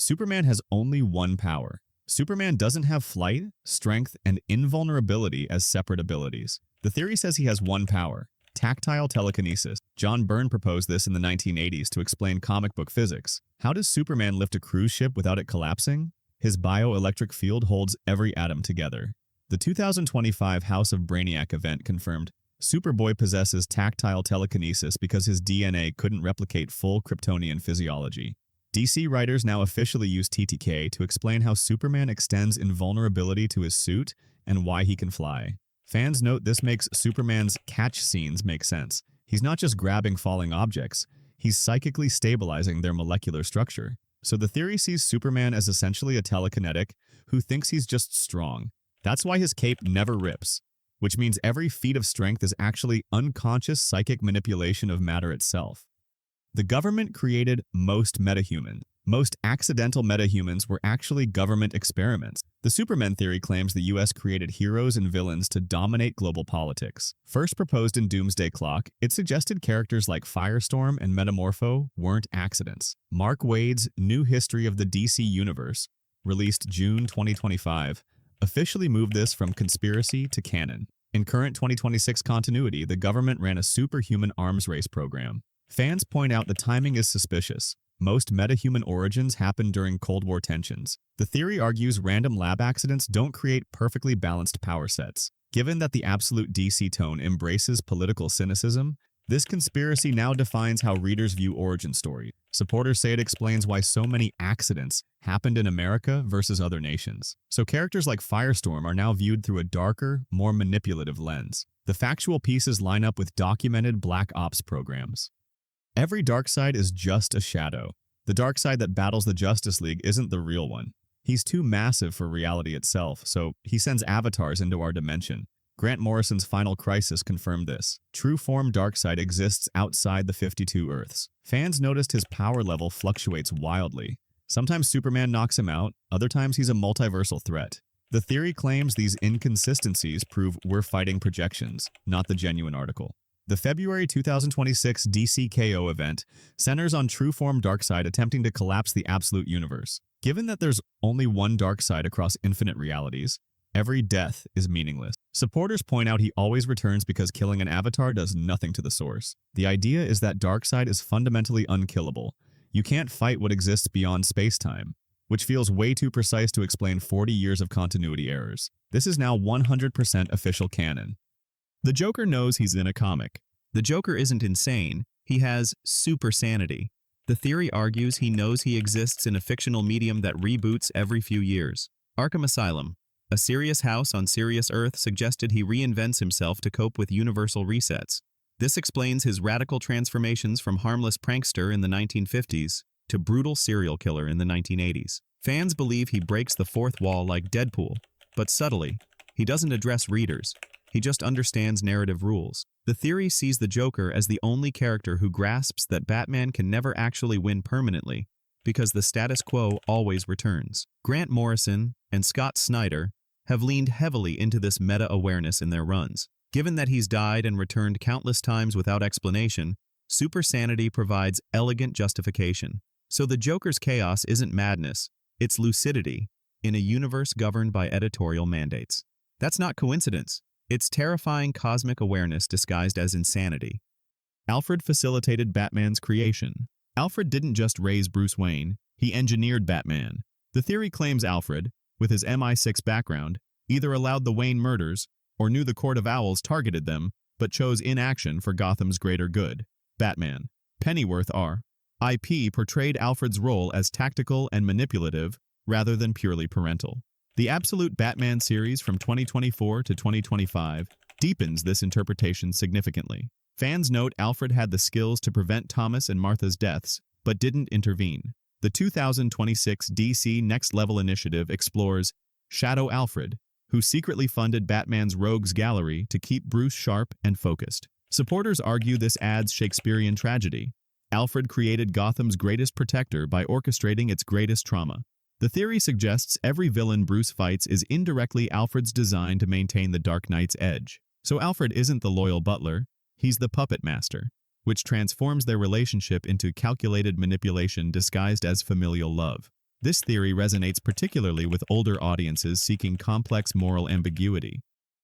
Superman has only one power. Superman doesn't have flight, strength, and invulnerability as separate abilities. The theory says he has one power: tactile telekinesis. John Byrne proposed this in the 1980s to explain comic book physics. How does Superman lift a cruise ship without it collapsing? His bioelectric field holds every atom together. The 2025 House of Brainiac event confirmed Superboy possesses tactile telekinesis because his DNA couldn't replicate full Kryptonian physiology. DC writers now officially use TTK to explain how Superman extends invulnerability to his suit and why he can fly. Fans note this makes Superman's catch scenes make sense. He's not just grabbing falling objects, he's psychically stabilizing their molecular structure. So the theory sees Superman as essentially a telekinetic who thinks he's just strong. That's why his cape never rips, which means every feat of strength is actually unconscious psychic manipulation of matter itself. The government created most metahumans. Most accidental metahumans were actually government experiments. The Superman theory claims the US created heroes and villains to dominate global politics. First proposed in Doomsday Clock, it suggested characters like Firestorm and Metamorpho weren't accidents. Mark Waid's New History of the DC Universe, released June 2025, officially moved this from conspiracy to canon. In current 2026 continuity, the government ran a superhuman arms race program. Fans point out the timing is suspicious. Most metahuman origins happened during Cold War tensions. The theory argues random lab accidents don't create perfectly balanced power sets. Given that the absolute DC tone embraces political cynicism, this conspiracy now defines how readers view origin stories. Supporters say it explains why so many accidents happened in America versus other nations. So characters like Firestorm are now viewed through a darker, more manipulative lens. The factual pieces line up with documented Black Ops programs. Every Darkseid is just a shadow. The Darkseid that battles the Justice League isn't the real one. He's too massive for reality itself, so he sends avatars into our dimension. Grant Morrison's Final Crisis confirmed this. True form Darkseid exists outside the 52 Earths. Fans noticed his power level fluctuates wildly. Sometimes Superman knocks him out, other times he's a multiversal threat. The theory claims these inconsistencies prove we're fighting projections, not the genuine article. The February 2026 DC KO event centers on true-form Darkseid attempting to collapse the absolute universe. Given that there's only one Darkseid across infinite realities, every death is meaningless. Supporters point out he always returns because killing an avatar does nothing to the source. The idea is that Darkseid is fundamentally unkillable. You can't fight what exists beyond space-time, which feels way too precise to explain 40 years of continuity errors. This is now 100% official canon. The Joker knows he's in a comic. The Joker isn't insane, he has super sanity. The theory argues he knows he exists in a fictional medium that reboots every few years. Arkham Asylum, a serious house on Sirius Earth, suggested he reinvents himself to cope with universal resets. This explains his radical transformations from harmless prankster in the 1950s to brutal serial killer in the 1980s. Fans believe he breaks the fourth wall like Deadpool, but subtly. He doesn't address readers. He just understands narrative rules. The theory sees the Joker as the only character who grasps that Batman can never actually win permanently, because the status quo always returns. Grant Morrison and Scott Snyder have leaned heavily into this meta-awareness in their runs. Given that he's died and returned countless times without explanation, super sanity provides elegant justification. So the Joker's chaos isn't madness, it's lucidity in a universe governed by editorial mandates. That's not coincidence. It's terrifying cosmic awareness disguised as insanity. Alfred facilitated Batman's creation. Alfred didn't just raise Bruce Wayne, he engineered Batman. The theory claims Alfred, with his MI6 background, either allowed the Wayne murders or knew the Court of Owls targeted them, but chose inaction for Gotham's greater good. Batman. Pennyworth R.I.P. portrayed Alfred's role as tactical and manipulative rather than purely parental. The Absolute Batman series from 2024 to 2025 deepens this interpretation significantly. Fans note Alfred had the skills to prevent Thomas and Martha's deaths, but didn't intervene. The 2026 DC Next Level initiative explores Shadow Alfred, who secretly funded Batman's rogues gallery to keep Bruce sharp and focused. Supporters argue this adds Shakespearean tragedy. Alfred created Gotham's greatest protector by orchestrating its greatest trauma. The theory suggests every villain Bruce fights is indirectly Alfred's design to maintain the Dark Knight's edge. So Alfred isn't the loyal butler, he's the puppet master, which transforms their relationship into calculated manipulation disguised as familial love. This theory resonates particularly with older audiences seeking complex moral ambiguity.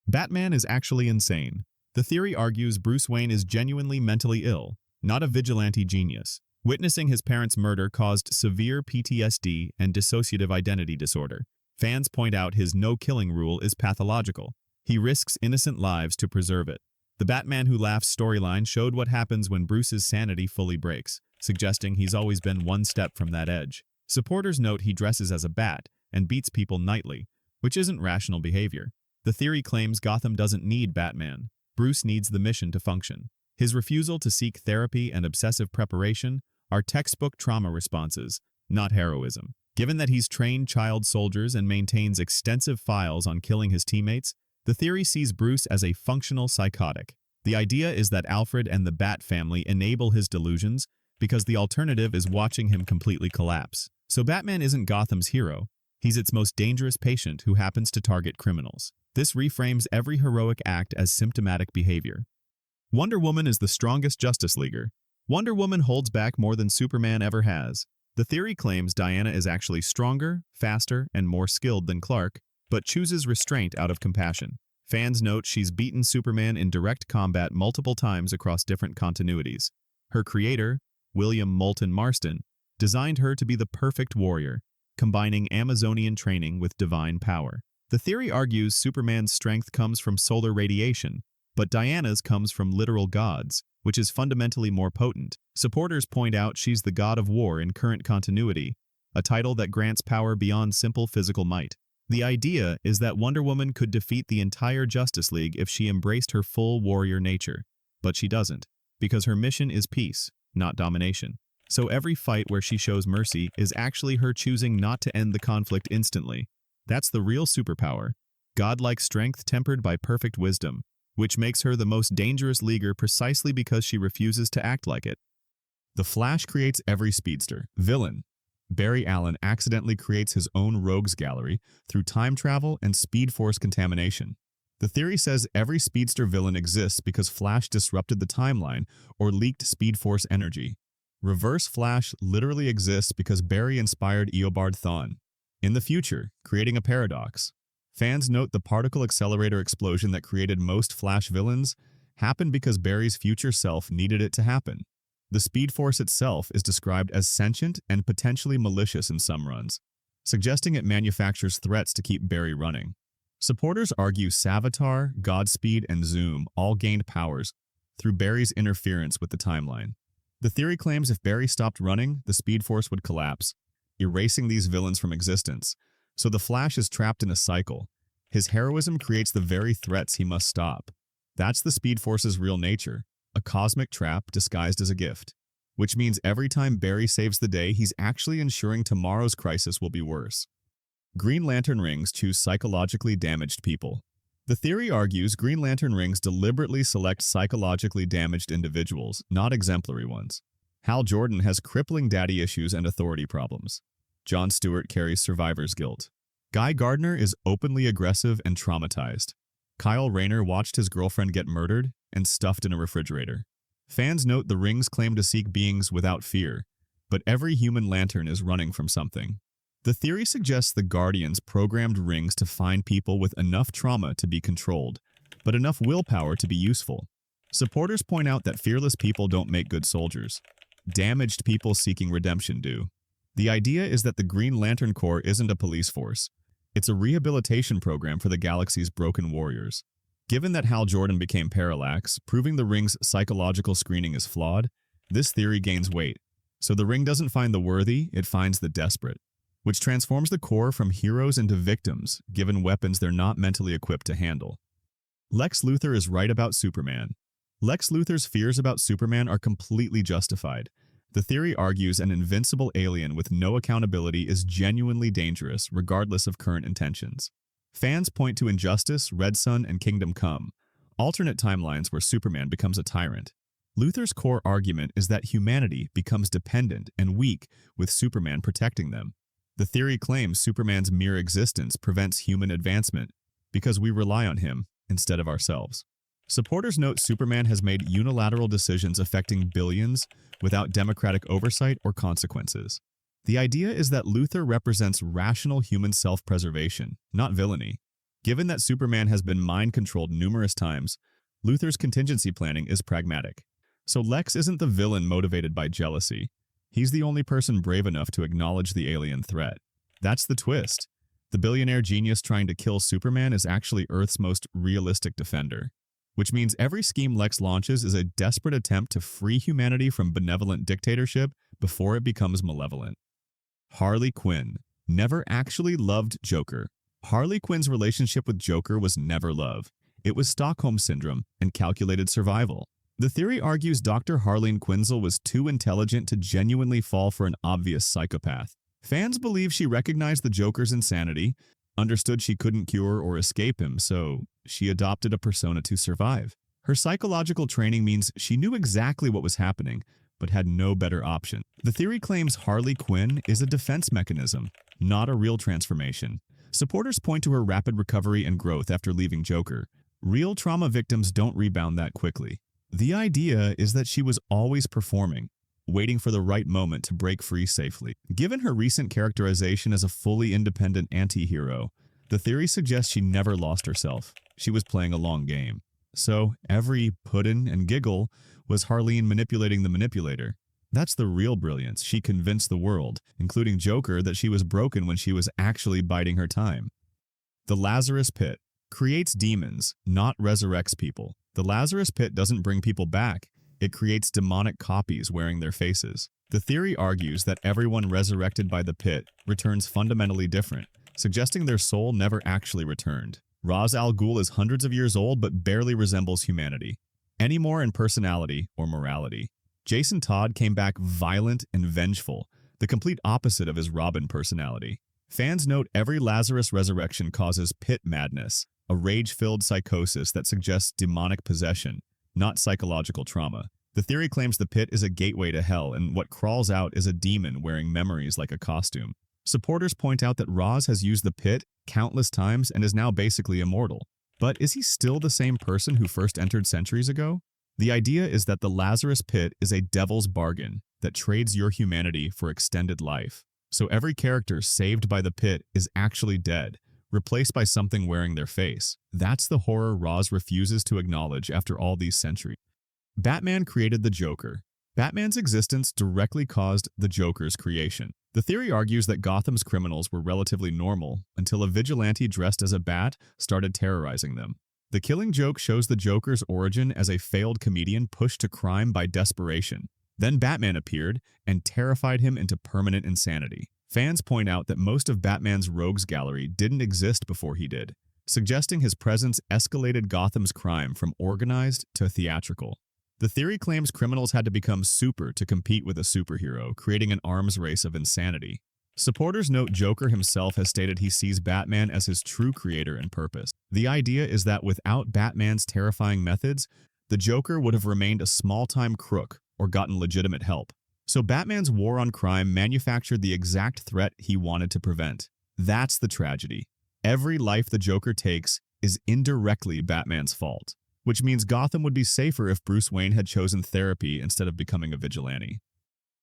Batman is actually insane. The theory argues Bruce Wayne is genuinely mentally ill, not a vigilante genius. Witnessing his parents' murder caused severe PTSD and dissociative identity disorder. Fans point out his no-killing rule is pathological. He risks innocent lives to preserve it. The Batman Who Laughs storyline showed what happens when Bruce's sanity fully breaks, suggesting he's always been one step from that edge. Supporters note he dresses as a bat and beats people nightly, which isn't rational behavior. The theory claims Gotham doesn't need Batman. Bruce needs the mission to function. His refusal to seek therapy and obsessive preparation are textbook trauma responses, not heroism. Given that he's trained child soldiers and maintains extensive files on killing his teammates, the theory sees Bruce as a functional psychotic. The idea is that Alfred and the Bat family enable his delusions because the alternative is watching him completely collapse. So Batman isn't Gotham's hero. He's its most dangerous patient who happens to target criminals. This reframes every heroic act as symptomatic behavior. Wonder Woman is the strongest Justice Leaguer. Wonder Woman holds back more than Superman ever has. The theory claims Diana is actually stronger, faster, and more skilled than Clark, but chooses restraint out of compassion. Fans note she's beaten Superman in direct combat multiple times across different continuities. Her creator, William Moulton Marston, designed her to be the perfect warrior, combining Amazonian training with divine power. The theory argues Superman's strength comes from solar radiation, but Diana's comes from literal gods, which is fundamentally more potent. Supporters point out she's the god of war in current continuity, a title that grants power beyond simple physical might. The idea is that Wonder Woman could defeat the entire Justice League if she embraced her full warrior nature, but she doesn't, because her mission is peace, not domination. So every fight where she shows mercy is actually her choosing not to end the conflict instantly. That's the real superpower, godlike strength tempered by perfect wisdom, which makes her the most dangerous leaguer precisely because she refuses to act like it. The Flash creates every speedster. Villain. Barry Allen accidentally creates his own rogues gallery through time travel and speed force contamination. The theory says every speedster villain exists because Flash disrupted the timeline or leaked speed force energy. Reverse Flash literally exists because Barry inspired Eobard Thawne. In the future, creating a paradox. Fans note the particle accelerator explosion that created most Flash villains happened because Barry's future self needed it to happen. The Speed Force itself is described as sentient and potentially malicious in some runs, suggesting it manufactures threats to keep Barry running. Supporters argue Savitar, Godspeed, and Zoom all gained powers through Barry's interference with the timeline. The theory claims if Barry stopped running, the Speed Force would collapse, erasing these villains from existence. So the Flash is trapped in a cycle. His heroism creates the very threats he must stop. That's the Speed Force's real nature, a cosmic trap disguised as a gift. Which means every time Barry saves the day, he's actually ensuring tomorrow's crisis will be worse. Green Lantern rings choose psychologically damaged people. The theory argues Green Lantern rings deliberately select psychologically damaged individuals, not exemplary ones. Hal Jordan has crippling daddy issues and authority problems. Jon Stewart carries survivor's guilt. Guy Gardner is openly aggressive and traumatized. Kyle Rayner watched his girlfriend get murdered and stuffed in a refrigerator. Fans note the rings claim to seek beings without fear, but every human lantern is running from something. The theory suggests the Guardians programmed rings to find people with enough trauma to be controlled, but enough willpower to be useful. Supporters point out that fearless people don't make good soldiers. Damaged people seeking redemption do. The idea is that the Green Lantern Corps isn't a police force. It's a rehabilitation program for the galaxy's broken warriors. Given that Hal Jordan became Parallax, proving the ring's psychological screening is flawed, this theory gains weight. So the ring doesn't find the worthy, it finds the desperate, which transforms the Corps from heroes into victims, given weapons they're not mentally equipped to handle. Lex Luthor is right about Superman. Lex Luthor's fears about Superman are completely justified. The theory argues an invincible alien with no accountability is genuinely dangerous, regardless of current intentions. Fans point to Injustice, Red Sun, and Kingdom Come, alternate timelines where Superman becomes a tyrant. Luthor's core argument is that humanity becomes dependent and weak with Superman protecting them. The theory claims Superman's mere existence prevents human advancement because we rely on him instead of ourselves. Supporters note Superman has made unilateral decisions affecting billions without democratic oversight or consequences. The idea is that Luthor represents rational human self-preservation, not villainy. Given that Superman has been mind-controlled numerous times, Luthor's contingency planning is pragmatic. So Lex isn't the villain motivated by jealousy. He's the only person brave enough to acknowledge the alien threat. That's the twist. The billionaire genius trying to kill Superman is actually Earth's most realistic defender. Which means every scheme Lex launches is a desperate attempt to free humanity from benevolent dictatorship before it becomes malevolent. Harley Quinn never actually loved Joker. Harley Quinn's relationship with Joker was never love. It was Stockholm Syndrome and calculated survival. The theory argues Dr. Harleen Quinzel was too intelligent to genuinely fall for an obvious psychopath. Fans believe she recognized the Joker's insanity, understood she couldn't cure or escape him, so she adopted a persona to survive. Her psychological training means she knew exactly what was happening, but had no better option. The theory claims Harley Quinn is a defense mechanism, not a real transformation. Supporters point to her rapid recovery and growth after leaving Joker. Real trauma victims don't rebound that quickly. The idea is that she was always performing, waiting for the right moment to break free safely. Given her recent characterization as a fully independent anti-hero, the theory suggests she never lost herself. She was playing a long game. So every puddin' and giggle was Harleen manipulating the manipulator. That's the real brilliance. She convinced the world, including Joker, that she was broken when she was actually biding her time. The Lazarus Pit creates demons, not resurrects people. The Lazarus Pit doesn't bring people back. It creates demonic copies wearing their faces. The theory argues that everyone resurrected by the pit returns fundamentally different, suggesting their soul never actually returned. Ra's al Ghul is hundreds of years old but barely resembles humanity, any more in personality or morality. Jason Todd came back violent and vengeful, the complete opposite of his Robin personality. Fans note every Lazarus resurrection causes pit madness, a rage-filled psychosis that suggests demonic possession, not psychological trauma. The theory claims the pit is a gateway to hell, and what crawls out is a demon wearing memories like a costume. Supporters point out that Ra's has used the pit countless times and is now basically immortal. But is he still the same person who first entered centuries ago? The idea is that the Lazarus Pit is a devil's bargain that trades your humanity for extended life. So every character saved by the pit is actually dead, replaced by something wearing their face. That's the horror Ra's refuses to acknowledge after all these centuries. Batman created the Joker. Batman's existence directly caused the Joker's creation. The theory argues that Gotham's criminals were relatively normal until a vigilante dressed as a bat started terrorizing them. The Killing Joke shows the Joker's origin as a failed comedian pushed to crime by desperation. Then Batman appeared and terrified him into permanent insanity. Fans point out that most of Batman's rogues gallery didn't exist before he did, suggesting his presence escalated Gotham's crime from organized to theatrical. The theory claims criminals had to become super to compete with a superhero, creating an arms race of insanity. Supporters note Joker himself has stated he sees Batman as his true creator and purpose. The idea is that without Batman's terrifying methods, the Joker would have remained a small-time crook or gotten legitimate help. So Batman's war on crime manufactured the exact threat he wanted to prevent. That's the tragedy. Every life the Joker takes is indirectly Batman's fault, which means Gotham would be safer if Bruce Wayne had chosen therapy instead of becoming a vigilante.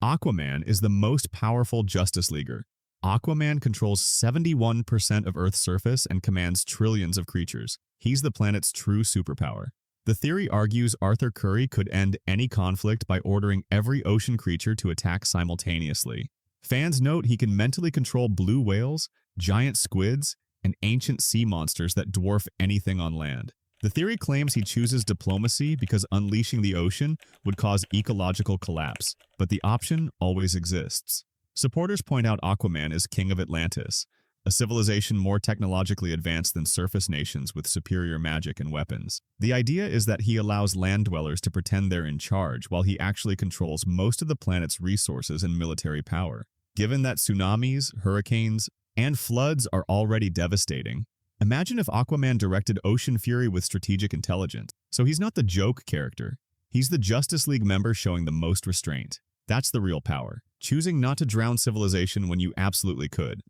Aquaman is the most powerful Justice Leaguer. Aquaman controls 71% of Earth's surface and commands trillions of creatures. He's the planet's true superpower. The theory argues Arthur Curry could end any conflict by ordering every ocean creature to attack simultaneously. Fans note he can mentally control blue whales, giant squids, and ancient sea monsters that dwarf anything on land. The theory claims he chooses diplomacy because unleashing the ocean would cause ecological collapse, but the option always exists. Supporters point out Aquaman is king of Atlantis, a civilization more technologically advanced than surface nations with superior magic and weapons. The idea is that he allows land dwellers to pretend they're in charge while he actually controls most of the planet's resources and military power. Given that tsunamis, hurricanes, and floods are already devastating, imagine if Aquaman directed ocean fury with strategic intelligence. So he's not the joke character. He's the Justice League member showing the most restraint. That's the real power, choosing not to drown civilization when you absolutely could.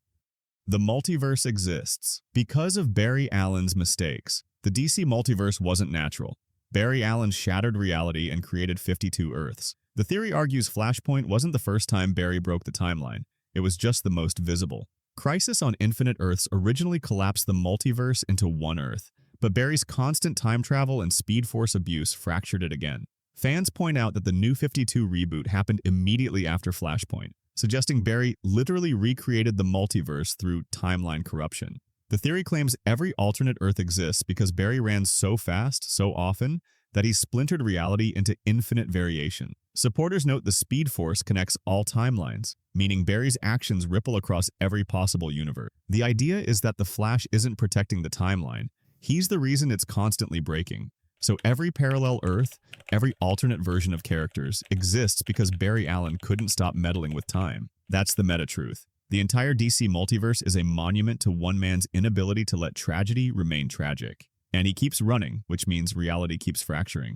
The multiverse exists. Because of Barry Allen's mistakes, the DC multiverse wasn't natural. Barry Allen shattered reality and created 52 Earths. The theory argues Flashpoint wasn't the first time Barry broke the timeline. It was just the most visible. Crisis on Infinite Earths originally collapsed the multiverse into one Earth, but Barry's constant time travel and Speed Force abuse fractured it again. Fans point out that the New 52 reboot happened immediately after Flashpoint, suggesting Barry literally recreated the multiverse through timeline corruption. The theory claims every alternate Earth exists because Barry ran so fast, so often, that he splintered reality into infinite variation. Supporters note the Speed Force connects all timelines, meaning Barry's actions ripple across every possible universe. The idea is that the Flash isn't protecting the timeline. He's the reason it's constantly breaking. So every parallel Earth, every alternate version of characters, exists because Barry Allen couldn't stop meddling with time. That's the meta-truth. The entire DC multiverse is a monument to one man's inability to let tragedy remain tragic. And he keeps running, which means reality keeps fracturing.